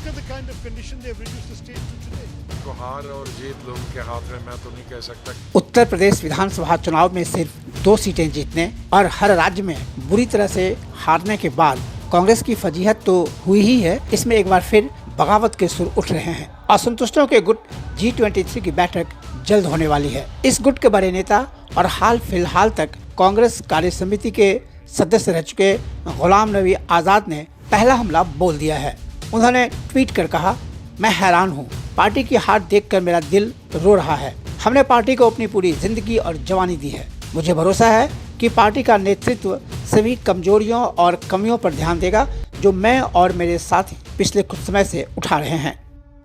at the kind of condition they've reduced the state to today. तो हार और जीत लोगों के हाथ में मैं तो नहीं कह सकता। उत्तर प्रदेश विधानसभा चुनाव में सिर्फ 2 सीटें जीतने और हर राज्य में बुरी तरह से हारने के बाद कांग्रेस की फजीहत तो हुई ही है, इसमें एक बार फिर बगावत के सुर उठ रहे हैं। असंतुष्टों के गुट G23 की बैठक जल्द होने वाली है। इस गुट के बड़े नेता और हाल फिलहाल तक कांग्रेस कार्य समिति के सदस्य रह चुके गुलाम नबी आजाद ने पहला हमला बोल दिया है। उन्होंने ट्वीट कर कहा, मैं हैरान हूँ, पार्टी की हार देखकर मेरा दिल रो रहा है। हमने पार्टी को अपनी पूरी जिंदगी और जवानी दी है। मुझे भरोसा है कि पार्टी का नेतृत्व सभी कमजोरियों और कमियों पर ध्यान देगा जो मैं और मेरे साथी पिछले कुछ समय से उठा रहे हैं।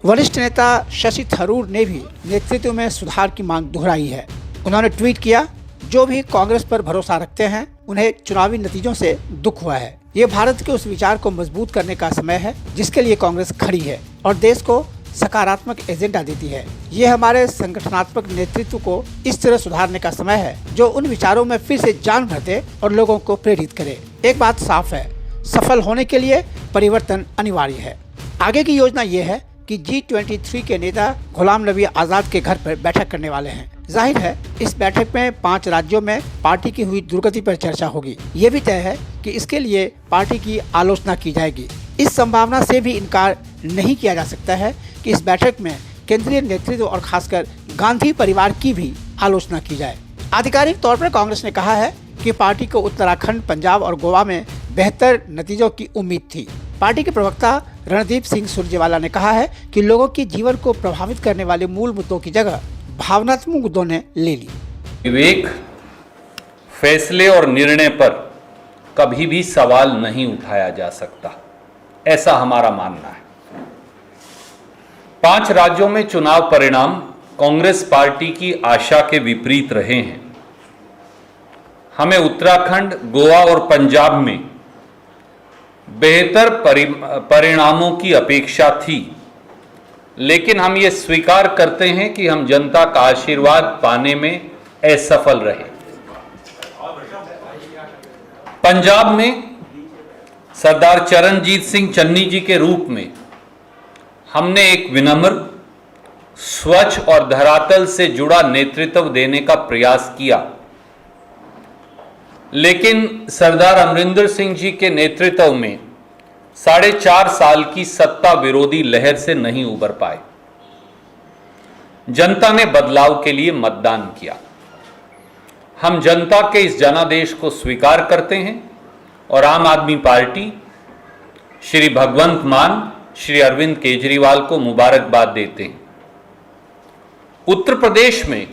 वरिष्ठ नेता शशि थरूर ने भी नेतृत्व में सुधार की मांग दोहराई है। उन्होंने ट्वीट किया, जो भी कांग्रेस पर भरोसा रखते हैं उन्हें चुनावी नतीजों से दुख हुआ है। ये भारत के उस विचार को मजबूत करने का समय है जिसके लिए कांग्रेस खड़ी है और देश को सकारात्मक एजेंडा देती है। ये हमारे संगठनात्मक नेतृत्व को इस तरह सुधारने का समय है जो उन विचारों में फिर से जान भर दे और लोगों को प्रेरित करे। एक बात साफ है, सफल होने के लिए परिवर्तन अनिवार्य है। आगे की योजना ये है कि G23 के नेता गुलाम नबी आजाद के घर पर बैठक करने वाले हैं। जाहिर है इस बैठक में 5 राज्यों में पार्टी की हुई दुर्गति पर चर्चा होगी। ये भी तय है कि इसके लिए पार्टी की आलोचना की जाएगी। इस संभावना से भी इनकार नहीं किया जा सकता है कि इस बैठक में केंद्रीय नेतृत्व और खासकर गांधी परिवार की भी आलोचना की जाए। आधिकारिक तौर पर कांग्रेस ने कहा है कि पार्टी को उत्तराखंड, पंजाब और गोवा में बेहतर नतीजों की उम्मीद थी। पार्टी के प्रवक्ता रणदीप सिंह सुरजेवाला ने कहा है कि लोगों के जीवन को प्रभावित करने वाले मूल मुद्दों की जगह भावनात्मक मुद्दों ने ले ली। विवेक, फैसले और निर्णय पर कभी भी सवाल नहीं उठाया जा सकता, ऐसा हमारा मानना है। 5 राज्यों में चुनाव परिणाम कांग्रेस पार्टी की आशा के विपरीत रहे हैं। हमें उत्तराखंड, गोवा और पंजाब में बेहतर परिणामों की अपेक्षा थी, लेकिन हम ये स्वीकार करते हैं कि हम जनता का आशीर्वाद पाने में असफल रहे। पंजाब में सरदार चरणजीत सिंह चन्नी जी के रूप में हमने एक विनम्र, स्वच्छ और धरातल से जुड़ा नेतृत्व देने का प्रयास किया, लेकिन सरदार अमरिंदर सिंह जी के नेतृत्व में 4.5 साल की सत्ता विरोधी लहर से नहीं उबर पाए। जनता ने बदलाव के लिए मतदान किया। हम जनता के इस जनादेश को स्वीकार करते हैं और आम आदमी पार्टी श्री भगवंत मान, श्री अरविंद केजरीवाल को मुबारकबाद देते हैं। उत्तर प्रदेश में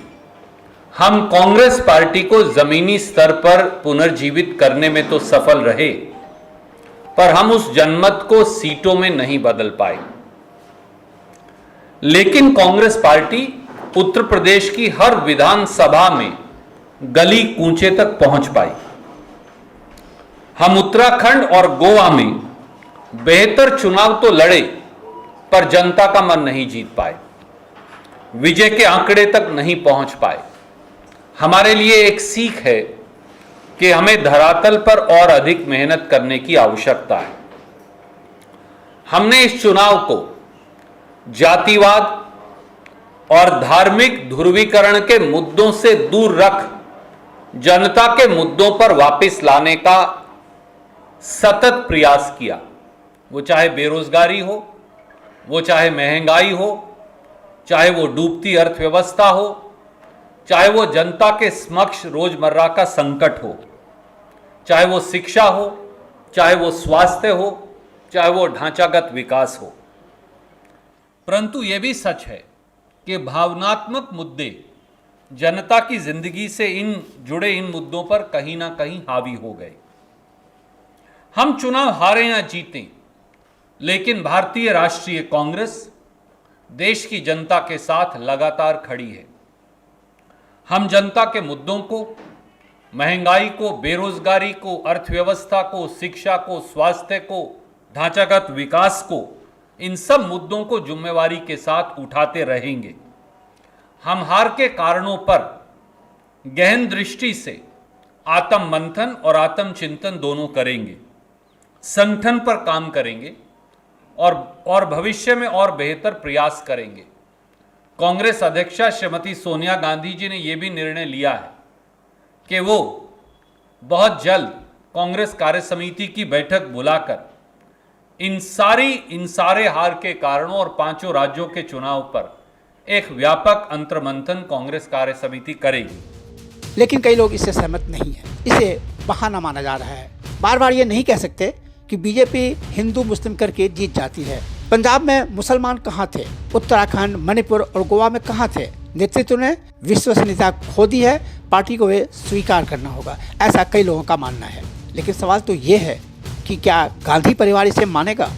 हम कांग्रेस पार्टी को जमीनी स्तर पर पुनर्जीवित करने में तो सफल रहे, पर हम उस जनमत को सीटों में नहीं बदल पाए। लेकिन कांग्रेस पार्टी उत्तर प्रदेश की हर विधानसभा में गली कूंचे तक पहुंच पाई। हम उत्तराखंड और गोवा में बेहतर चुनाव तो लड़े, पर जनता का मन नहीं जीत पाए, विजय के आंकड़े तक नहीं पहुंच पाए। हमारे लिए एक सीख है कि हमें धरातल पर और अधिक मेहनत करने की आवश्यकता है। हमने इस चुनाव को जातिवाद और धार्मिक ध्रुवीकरण के मुद्दों से दूर रख जनता के मुद्दों पर वापस लाने का सतत प्रयास किया। वो चाहे बेरोजगारी हो, वो चाहे महंगाई हो, चाहे वो डूबती अर्थव्यवस्था हो, चाहे वो जनता के समक्ष रोजमर्रा का संकट हो, चाहे वो शिक्षा हो, चाहे वो स्वास्थ्य हो, चाहे वो ढांचागत विकास हो। परंतु यह भी सच है कि भावनात्मक मुद्दे जनता की जिंदगी से जुड़े इन मुद्दों पर कहीं ना कहीं हावी हो गए। हम चुनाव हारे या जीतें, लेकिन भारतीय राष्ट्रीय कांग्रेस देश की जनता के साथ लगातार खड़ी है। हम जनता के मुद्दों को, महंगाई को, बेरोजगारी को, अर्थव्यवस्था को, शिक्षा को, स्वास्थ्य को, ढांचागत विकास को, इन सब मुद्दों को जिम्मेवारी के साथ उठाते रहेंगे। हम हार के कारणों पर गहन दृष्टि से आत्म मंथन और आत्म चिंतन दोनों करेंगे, संगठन पर काम करेंगे और भविष्य में और बेहतर प्रयास करेंगे। कांग्रेस अध्यक्षा श्रीमती सोनिया गांधी जी ने यह भी निर्णय लिया है कि वो बहुत जल्द कांग्रेस कार्य समिति की बैठक बुलाकर इन सारे हार के कारणों और 5 राज्यों के चुनाव पर एक व्यापक अंतर्मंथन कांग्रेस कार्य समिति करेगी। लेकिन कई लोग इससे सहमत नहीं हैं। इसे बहाना माना जा रहा है। बार बार ये नहीं कह सकते कि बीजेपी हिंदू मुस्लिम करके जीत जाती है। पंजाब में मुसलमान कहाँ थे? उत्तराखंड, मणिपुर और गोवा में कहाँ थे? नेतृत्व ने विश्वसनीयता खो दी है। पार्टी को वे स्वीकार करना होगा, ऐसा कई लोगों का मानना है। लेकिन सवाल तो ये है कि क्या गांधी परिवार इसे मानेगा?